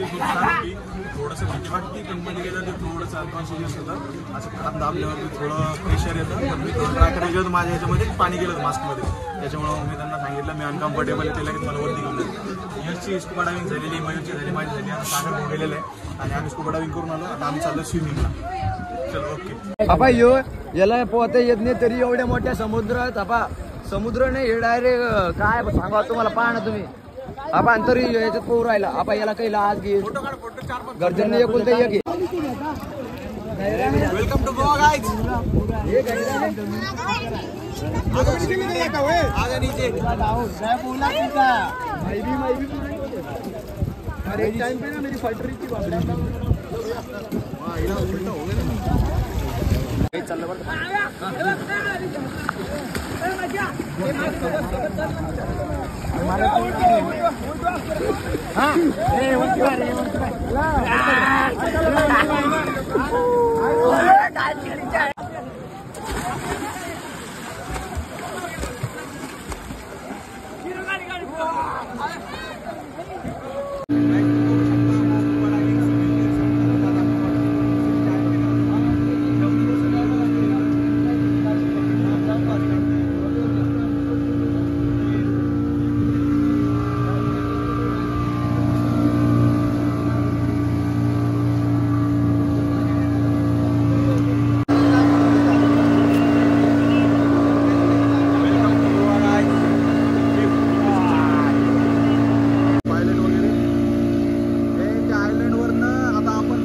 होती खूप छान होती. थोडंसं भीती वाटते पण मध्ये गेलं ते थोडंसं अनकॉन्शियस होतं. असं हात दाबल्यावर थोडं प्रेशर येतं. पण मी थोडं ट्राय करायचं होतं माझ्या ह्याच्यामध्ये पाणी गेलं मास्कमध्ये. त्याच्यामुळं मी त्यांना सांगितलं मी अनकम्फर्टेबल आहे, ते लगेच मला वरती घेऊन जाईल. यशची स्कुबा डायव्हिंग झालेली, मयूरची झाली, माझी झाली, आता सागर भाऊ गेलेलं आहे आणि आम्ही स्कुबा डायव्हिंग करून आलो. आता आम्ही चाललो स्विमिंगला. चलो ओके. आपा याला पोहता येत नाही तरी एवढ्या मोठ्या समुद्रात आपा समुद्र नाही हे डायरेक्ट काय सांगा तुम्हाला पहा ना तुम्ही. आपण तरी याच्यात पोहू राहिला. आपण याला काही लाज घे गर्जन एकुलता एक. Welcome to Goa guys. आगे नीचे अरे एक टाइम पे ना मेरी फट रही थी बाबड़ा.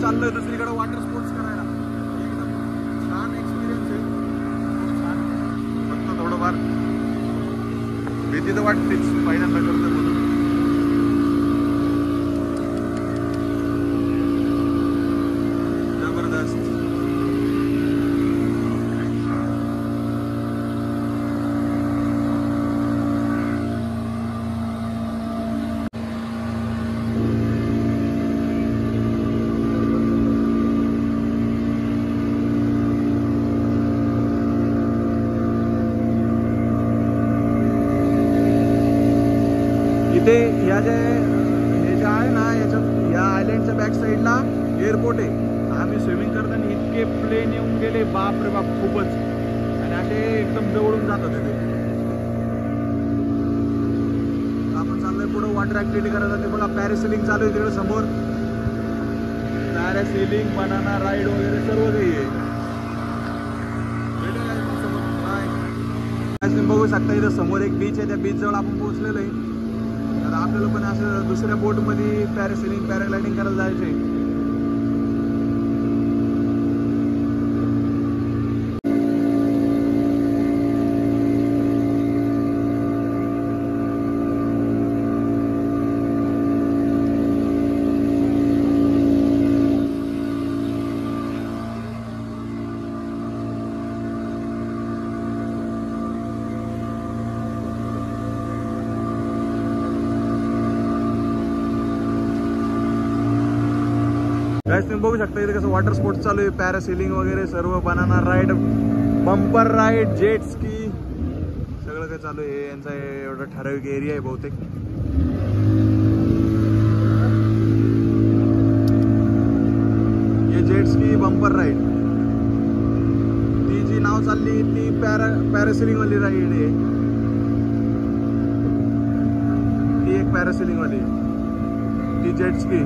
चल बरं दुसरीकडे वॉटर स्पोर्ट्स करायला. एकदम छान एक्सपिरियन्स आहे, खूप छान. फक्त थोडंफार भीती तर वाटतेच पहिल्यांदा करतो म्हणून. जबरदस्त. ह्या जे हे जे आहे ना या आयलँडच्या बॅक साईडला एअरपोर्ट आहे. आम्ही स्विमिंग करताना इतके प्लेन येऊन गेले बाप रे बाप खूपच. आणि असे एकदम जवळून जात होते ते. आपण चाललोय पुढे वॉटर ऍक्टिव्हिटी करायला. ते बघा पॅरासेलिंग चालू आहे तिकडे समोर. पॅरासेलिंग बनाना राईड वगैरे सर्व काही आहे. तुम्ही बघू शकता इथं समोर एक बीच आहे. त्या बीच जवळ आपण पोहोचलेलो आहे. आपल्याला पण असं दुसऱ्या बोटमध्ये पॅरासेलिंग पॅराग्लायडिंग करायला जायचंय. तुम्ही बघू शकता इथे कसं वॉटर स्पोर्ट्स चालू आहे. पॅरासेलिंग वगैरे सर्व, banana ride, bumper ride, jet ski सगळं काही चालू आहे. यांचा एवढा ठराविक एरिया आहे बहुतेक. हे जेट स्की बंपर राईड. ती जी नाव चालली ती पॅरासेलिंग वाली राईड आहे. ती एक पॅरासेलिंग वाली, ती जेट स्की.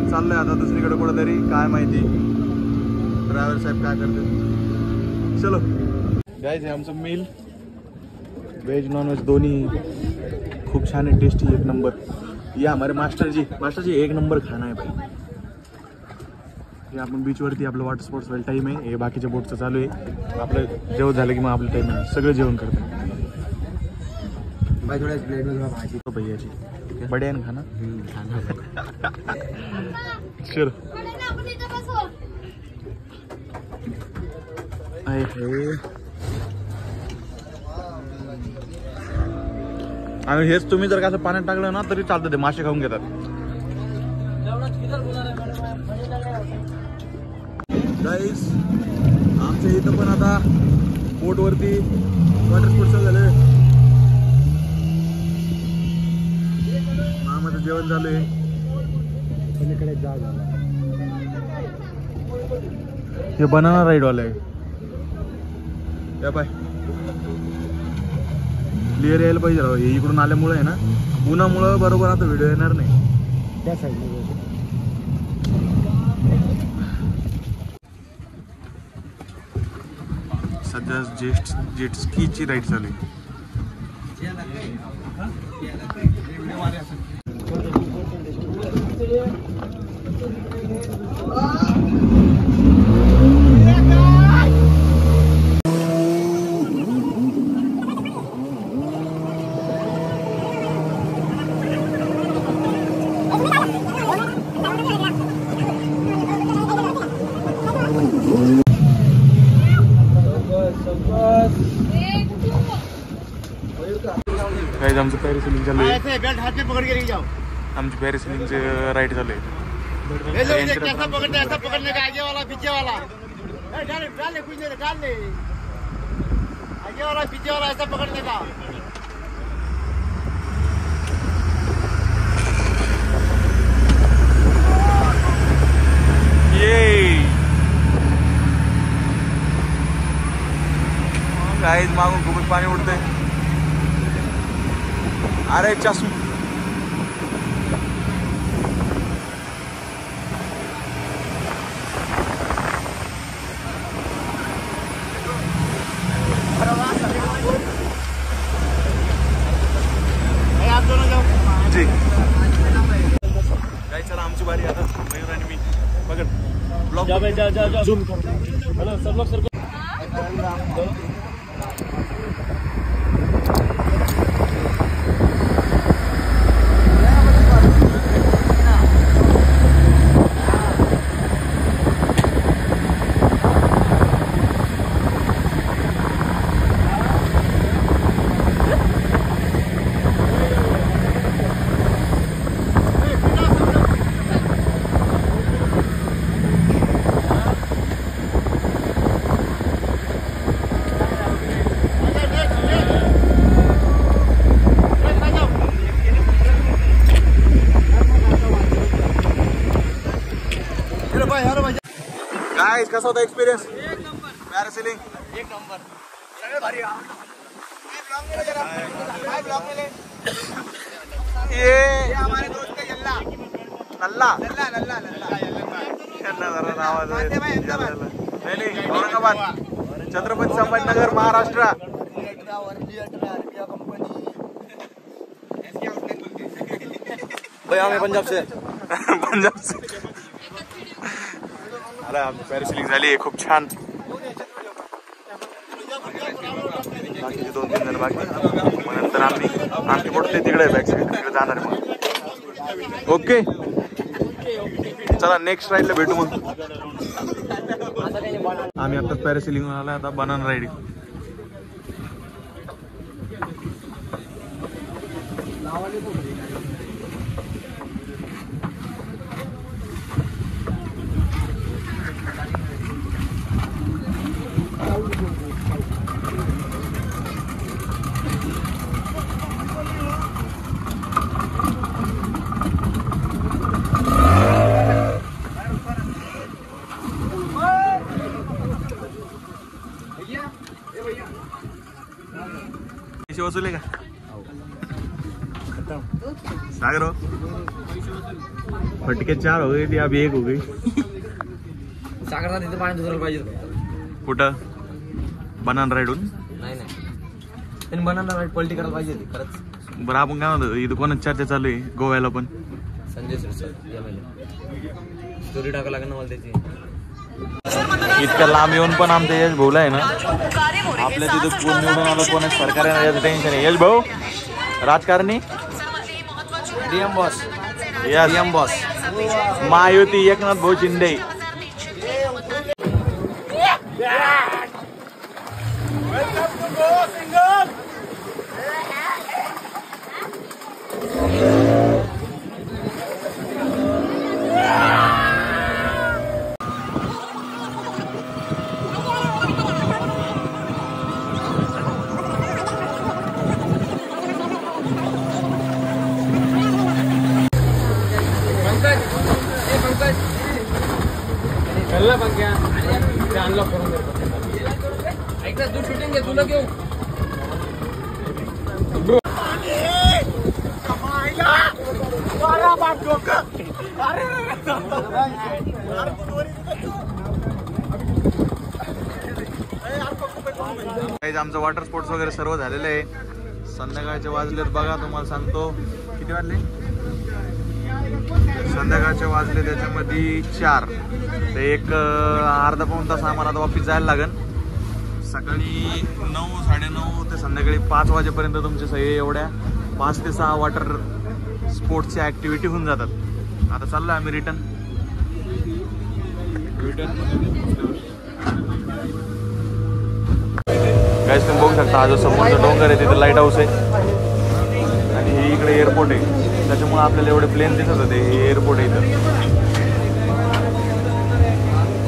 चाललंय आता दुसरीकडे कुठेतरी, काय माहिती ड्रायव्हर साहेब काय करते. चलो गाइस, हे आमचं मील वेज नॉन वेज दोन्ही खूप छान है, टेस्टी, एक नंबर. ये हमारे मास्टर जी एक नंबर खाना है भाई. हे आपण बीचवरती आपलं वॉटर स्पोर्ट्स वाला टाईम आहे. हे बाकीच्या बोटचं चालू आहे. आपलं जेवण झालं की मग आपलं टाईम आहे, सगळं जेवण करतं भाई. थोड्या प्लेटमध्ये भाजी तो भैयाची बढ़िया ना खाना. चलो आणि हेच तुम्ही जर का असं पाण्यात टाकलं ना तरी चालतं, ते मासे खाऊन घेतात. गाईस, आमच्या इथं पण आता बोटवरती वॉटर स्पोर्ट्स झालं. जेवण चालू आहे. हे बनाना राईड वाला आहे. या पाय क्लिअर यायला पाहिजे राव. हे इकडून आल्यामुळे आहे ना, उन्हामुळं बरोबर आता व्हिडिओ येणार नाही. त्या साईडला सध्या जेट स्कीची राईड चालू आहे. गाइस आमचं पॅरासेलिंग चालू आहे. बेल्ट हाथ में पकड़ के लेके जाओ. आमची पॅरासेलिंगचे राईड चालू आहे. ऐसा पकड़ने का आगे वाला पीछे वाला. डाल कुछ नहीं डाल ले. आगे वाला पीछे वाला ऐसा पकड़ने का. ये गाइस मागून खूपच पाणी उडतंय. अरे चष्मा आप दोनों जाओ. जी काय चला आमची बारी आता. मयूर आणि मी बघ ब्लॉग जा झूम कर. हेलो सब लोग सर गाइस कसा होता एक्सपीरियंस? एक नंबर. पॅरासेलिंग एक नंबर. सगळे भारी. ये हमारे दोस्त है यल्ला नल्ला नल्ला नल्ला नल्ला यांना जरा नाव आहे. नाही औरंगाबाद छत्रपती संभाजीनगर महाराष्ट्र. भाई हमें पंजाब से. पंजाब से. अरे आमची पॅरासेलिंग झाली आहे खूप छान. बाकीचे 2-3 जण बाकी. मग नंतर आमची मोठी तिकडे बॅक साईड तिकडे जाणार मग. ओके चला नेक्स्ट राईडला भेटू मग. आम्ही आताच पॅरासेलिंग आला. आता बनाना राईड. वसूले का सागर हो? फटके 4 हो गई थी, अभी 1 हो गई. सागरला तिथे पाणी दुसरं पाहिजे. कुठं बनाना राईडून? नाही त्यांनी बनाना राईड पलटी करायला पाहिजे खरंच. बरं आपण काय म्हणतो इथं कोणाच चर्चा चालू आहे गोव्याला पण? संजय सर स्टोरी टाकावं लागेल ना मला त्याची. इतक्या लांब येऊन पण आमच्या यश भाऊला आहे ना आपल्या तिथे कोण निवडून आलं कोण सरकार याचं टेन्शन आहे. यश भाऊ राजकारणी DM boss. Yes DM boss. Mahayuti Eknath भाऊ शिंदे. तू शूटिंग घे तुला घेऊ आमचं वॉटर स्पोर्ट्स वगैरे सर्व झालेलं आहे. संध्याकाळचे वाजलेत बघा, तुम्हाला सांगतो किती वाजले. संध्याकाळचे वाजले त्याच्यामध्ये 4. ते एक अर्धा पाऊण तास आम्हाला आता ऑफिस जायला लागेल. सकाळी 9, 9:30 ते संध्याकाळी 5 वाजेपर्यंत तुमचे सगळे एवढ्या 5 ते 6 वॉटर स्पोर्ट्सच्या ॲक्टिव्हिटी होऊन जातात. आता चाललो आम्ही रिटर्न. गाईस तुम्ही बघू शकता, हा जो समोरचा डोंगर आहे तिथे लाईट हाऊस आहे आणि हे इकडे एअरपोर्ट आहे. त्याच्यामुळे आपल्याला एवढे प्लेन दिसत होते. हे एअरपोर्ट आहे इथं,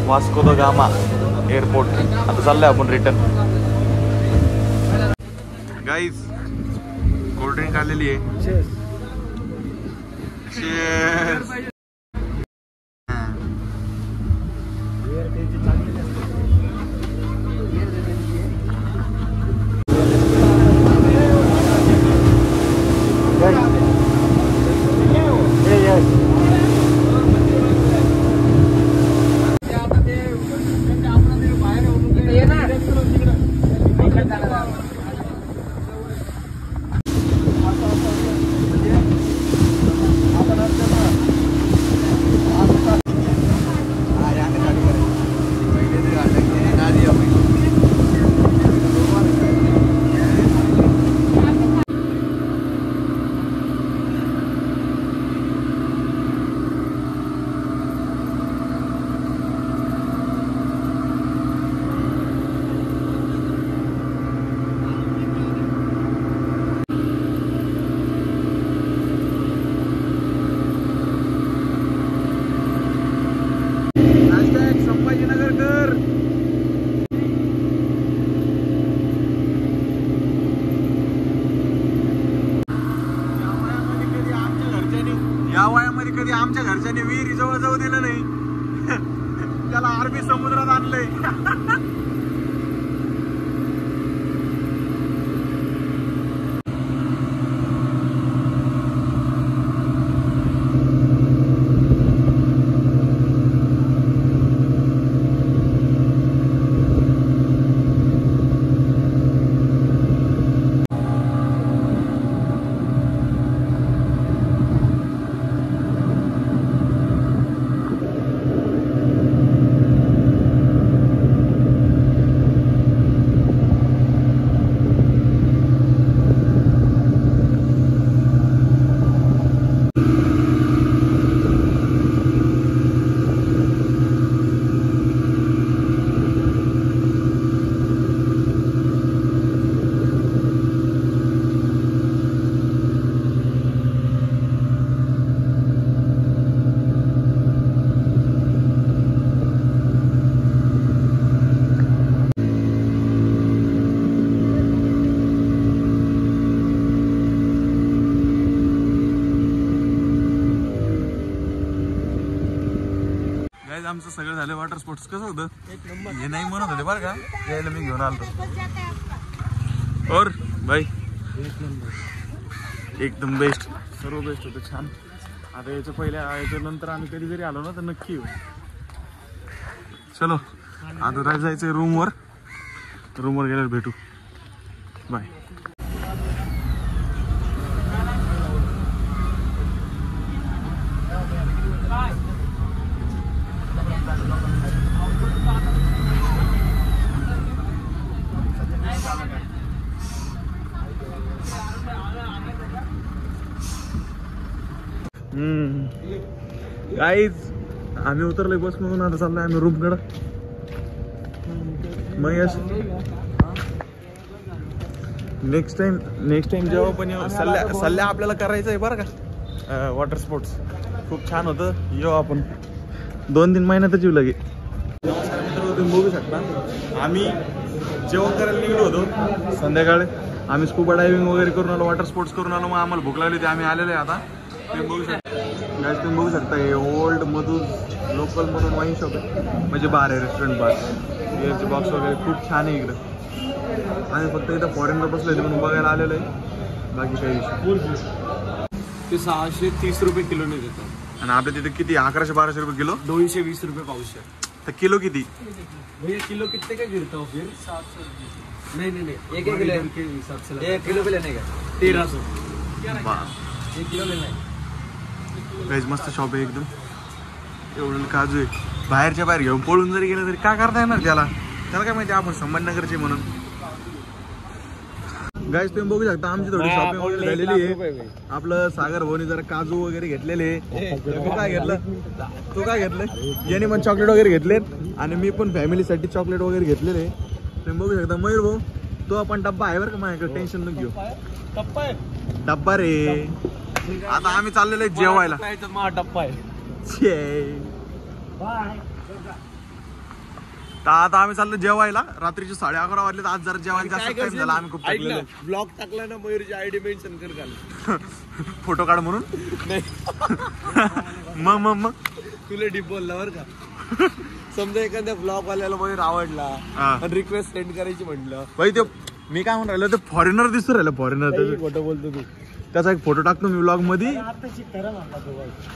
वास्को द गामा एअरपोर्ट. आता चाललोय आपण रिटर्न. गाईज कोल्ड्रिंक आलेली आहे. Cheers. या वयामध्ये कधी आमच्या घरच्यांनी विहिरी जवळ जाऊ दिलं नाही. त्याला अरबी समुद्रात आणलंय. आमचं सगळं झालं. वॉटर स्पोर्ट्स कसं होतं हे नाही म्हणत होते बरं का, यायला मी घेऊन आलो. और भाई एकदम बेस्ट, सर्व बेस्ट होतं, छान. आता याच्या याच्या नंतर आम्ही कधी जरी आलो ना तर नक्की येऊ. चलो आता जायचंय रूमवर गेल्यावर भेटू. बाय. गाईज आम्ही उतरलोय बस मधून. आता चाललोय आम्ही रूमकडं. महेश नेक्स्ट टाइम जेव्हा पण सल्ल्या आपल्याला करायचं आहे बरं का. वॉटर स्पोर्ट्स खूप छान होतं. येऊ आपण 2-3 महिन्यातच येऊ लगे. नमस्कार मित्रांनो, तुम्ही बघू शकता आम्ही जेवण करायला निघलो होतो संध्याकाळी. आम्ही स्कूबा डायव्हिंग वगैरे करून आलो, वॉटर स्पोर्ट्स करून आलो. मग आम्हाला भूक लागली होती, आम्ही आलेलो आहे आता. तुम्ही बघू शकता गाईज तुम्ही बघू शकता हे ओल्ड मधून लोकल म्हणून वाईन शॉप आहे, म्हणजे बार आहे, रेस्टॉरंट बार. बिअरचे बॉक्स वगैरे खूप छान आहे इकडं. आणि फक्त इथं फॉरेनर बसलं आहे म्हणून बघायला आलेलं आहे, बाकी काही विषय. ते 630 रुपये किलोने देतात. आणि आपल्या तिथे किती 1100-1200 रुपये किलो, 220 रुपये पावशेर. तर किलो किती भैया किलो कितने का गिरता हो फिर? 700. नहीं नहीं नहीं, एक किलो के हिसाब से. 1 किलो पे लेने का 1300. 1 किलो लेना है. गाईज मस्त शॉप आहे एकदम. एवढं काजू आहे, बाहेरच्या बाहेर घेऊन पळून जरी गेलं तरी काय करता येणार त्याला काय माहिती आपण संभाजीनगरचे म्हणून. गाईज तुम्ही बघू शकता आमची थोडी शॉपिंग वगैरे झालेली आहे. आपलं सागर भाऊनी जरा काजू वगैरे घेतलेले. तू काय घेतलं याने पण चॉकलेट वगैरे घेतलेत आणि मी पण फॅमिलीसाठी चॉकलेट वगैरे घेतलेले. तुम्ही बघू शकता मयूर भाऊ तो आपण डब्बा आहे बरं का माझ्याकडे, टेन्शन न घेऊ. डब्बा रे. आता आम्ही चाललेलो आहे जेवायला. डब्बा आहे. आता आम्ही चाललो जेवायला. रात्रीचे 11:30 वाजले. आज जरा जेवायला जास्त टाइम झाला. आम्ही खूप थकलेलो. ब्लॉग टाकला ना मयूरची आयडी मेन्शन कर घाल. फोटो काढ म्हणून नाही मग तुला डीप बोलला बरं का. समजा एखाद्या ब्लॉग वाल्याला मयूर आवडला आणि रिक्वेस्ट सेंड करायची म्हटलं भाई ते मी काय म्हणून राहिलो, ते फॉरेनर दिसतो राहिलं. फॉरेनर फोटो बोलतो तू. त्याचा एक फोटो टाकतो मी ब्लॉग मध्ये.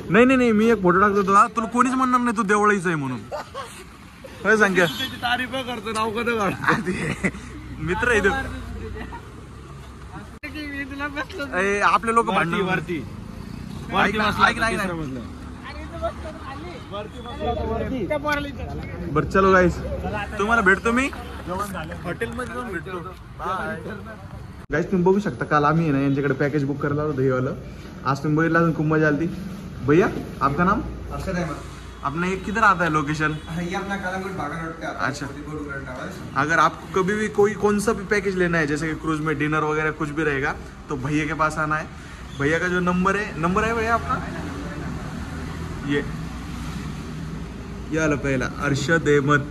नाही मी एक फोटो टाकतो तुला कोणीच म्हणणार नाही तू देवळाईच आहे म्हणून. होय सांग तारीफ करतो. नाव कधी काढ मित्र आहे आपले लोक भांडण. बरं चलो गाईस तुम्हाला भेटतो मी हॉटेलमध्ये जाऊन भेटतो. गाईस तुम्ही बघू शकता काल आम्ही ना यांच्याकडे पॅकेज बुक करायला होतं दहीवालं. आज तुम्ही बघितलं अजून खूप मजा आली. भैया आपका नाम? अर्षद अहमद. अपना ये किधर आता है लोकेशन? ये अपना कालांगुट बागा रोड पे आता है. अच्छा, अगर आपको कभी भी कोई सा भी पैकेज लेना है जैसे कि क्रूज में डिनर वगैरह कुछ भी रहेगा तो भैया के पास आना है. भैया का जो नंबर है भैया आपका ये आला पहला अर्शद अहमद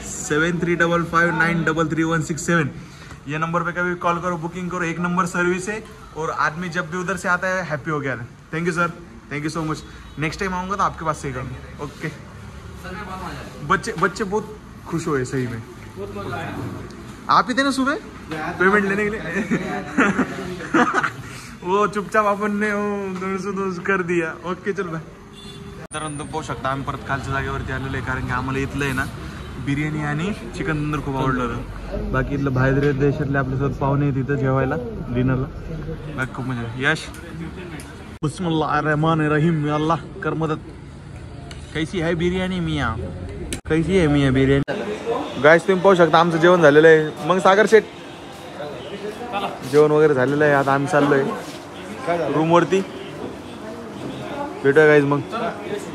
7355933167. ये नंबर पे कभी कॉल करो, बुकिंग करो. एक नंबर सर्विस है और आदमी जब भी उधर से आता है हैप्पी हो गया. Thank you sir, thank you so much. Next time आऊँगा तो आपके पास से ही करूँगा. ओके. बच्चे बहुत खुश हुए सही में. आप ही थे ना सुबह पेमेंट लेने के लिए. वो चुपचाप अपन ने दोस कर दिया. ओके चल बाय. तर पाहू शकता आम्ही परत कालच्या जागेवरती आलेलो आहे कारण की आम्हाला इथलं आहे ना बिर्याणी आणि चिकन तंदूर खूप आवडलं होतं. बाकी इथलं बाहेर देशातले आपल्यासोबत पाहुणे तिथं जेवायला डिनरला. बाकी खूप मजा. यश बिस्मिल्लाहिर्रहमानिर्रहीम. अल्लाह कर मदद. कैसी है बिर्याणी मियाँ? कैसी आहे मियाँ बिर्याणी? गाईस तुम्ही पाहू शकता आमचं जेवण झालेलं आहे. मग सागर शेठ जेवण वगैरे झालेलं आहे. आता आम्ही चाललोय रूमवरती. भेटूया गाईज. मग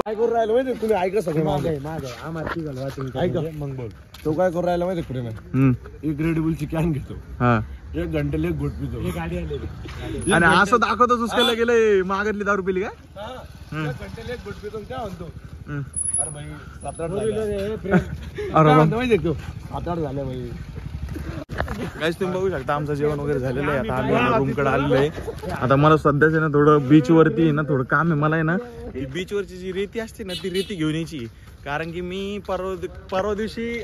काय करू राहिलं माहिती तुम्ही? ऐका सगळं ऐका मग बोल. तो काय करू राहिला माहिती पुढे एक रेड बुलची कॅन घेतो. हा 1 घंटेला 1 घोट पितो. गाडी आली आणि असं दाखवतो उसकायला गेलंय मागतली दारू पिली का? 1 घंटेला 1 घोट पितो. काय म्हणतो अरे भाई 7-8 माहिती 7-8 झाले भाई. गाईस तुम्ही बघू शकता आमचं जेवण वगैरे झालेलं आहे. आता आम्ही रूमकडे आलेलो आहे. आता मला सध्याच आहे ना थोडं बीचवरती आहे ना थोडं काम आहे. मला आहे ना ती बीचवरची जी रेती असते ना ती रेती घेऊन यायची. कारण की मी परवा दिवशी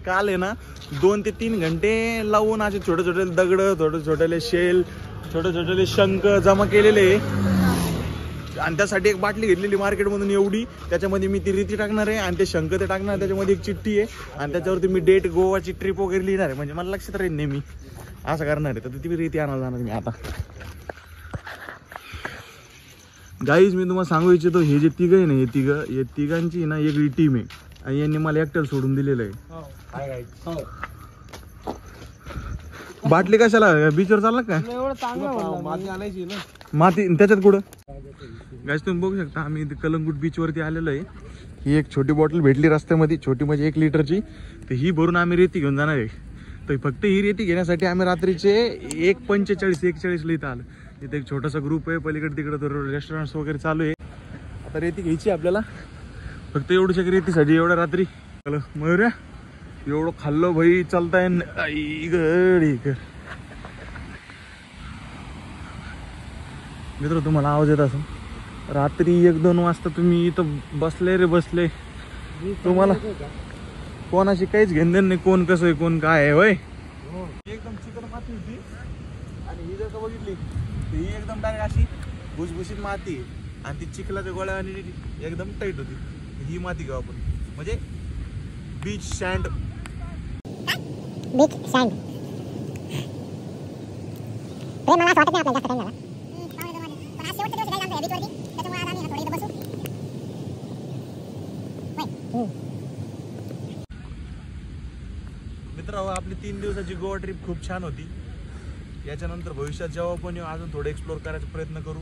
काल आहे ना 2 ते 3 घंटे लावून असे छोटे छोटे दगड, छोटे छोटेले शेल, छोटे छोटेले शंख जमा केलेले. आणि त्यासाठी एक बाटली घेतलेली मार्केटमधून एवढी. त्याच्यामध्ये मी ती रेती टाकणार आहे आणि ते शंख ते टाकणार. त्याच्यामध्ये एक चिठ्ठी आहे आणि त्याच्यावरती मी डेट गोवाची ट्रिप वगैरे लिहिणार आहे. म्हणजे मला लक्षात राहील नेहमी असं करणार आहे. तर ती रेती आणायला जाणार मी आता. गाईज मी तुम्हाला सांगू इच्छितो हे जे तिघ आहे ना हे तिघांची ना वेगळी टीम आहे आणि यांनी मला एकट्याला सोडून दिलेलं आहे. बाटली कशाला बीचवर चालला काय? माती आणायची ना. माती त्याच्यात कुठं? गाईज तुम्ही बघू शकता आम्ही इथे कलंगूट बीचवरती आलेलो आहे. ही एक छोटी बॉटल भेटली रस्त्यामध्ये, छोटी म्हणजे 1 लिटरची. तर ही भरून आम्ही रेती घेऊन जाणार आहे. तर फक्त ही रेती घेण्यासाठी आम्ही रात्रीचे 1:45-1:40 इथं आलो. इथे एक छोटासा ग्रुप आहे. पलीकडे तिकडे तर रेस्टॉरंट्स वगैरे चालू आहे. आता रेती घ्यायची आपल्याला फक्त एवढ्याच्या रेतीसाठी एवढ्या रात्री. चला मयूर्या एवढं खाल्लो भाई चालताय. मित्र तुम्हाला आवाज येत असेल रात्री 1-2 वाजता तुम्ही इथं बसले रे बसले, तुम्हाला कोणाशी काहीच घेणं नाही, कोण कसं आहे कोण काय आहे. होय एकदम चिकन माती होती आणि ही जर का बघितली तर ही एकदम डायरेक्ट अशी भुसभुशीत माती आहे आणि ती चिखलाच्या गोळ्या आणि एकदम टाईट होती. ही माती घेऊ आपण, म्हणजे बीच सँड. बीच सँड मला असं वाटत नाही आपल्याला जास्त टाइम झाला. पण आज शेवटचा दिवस आहे आमच्या बीचवरती, त्याच्यामुळे आज आम्ही थोडे इथं बसू. मित्रांनो, आपली 3 दिवसाची गोवा ट्रिप खूप छान होती. याच्यानंतर भविष्यात जेव्हा पण येऊ अजून थोडे एक्सप्लोर करायचा प्रयत्न करू.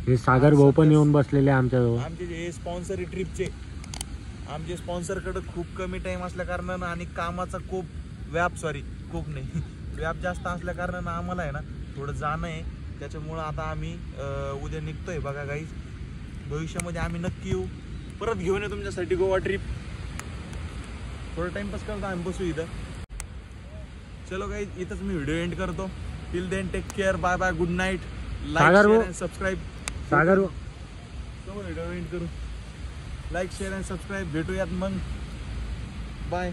हे सागर भाऊ पण येऊन बसलेले आमच्याजवळ. आमचे जे स्पॉन्सर ट्रिपचे आमचे स्पॉन्सरकडे खूप कमी टाइम असल्या कारणानं आणि कामाचा व्याप जास्त असल्या कारणानं आम्हाला आहे ना थोडं जाणं आहे. त्याच्यामुळं आता आम्ही उद्या निघतोय. बघा गाईज, भविष्यामध्ये आम्ही नक्की येऊ, परत घेऊन येऊ तुमच्यासाठी गोवा ट्रिप. थोडं टाइमपास करतो आम्ही, बसू इथं. चलो गाईज, इथंच मी व्हिडिओ एंड करतो. Till then take care, bye bye, good night. Like share and subscribe. Sagar video end करू. Like share and subscribe. भेटूयात मग. बाय.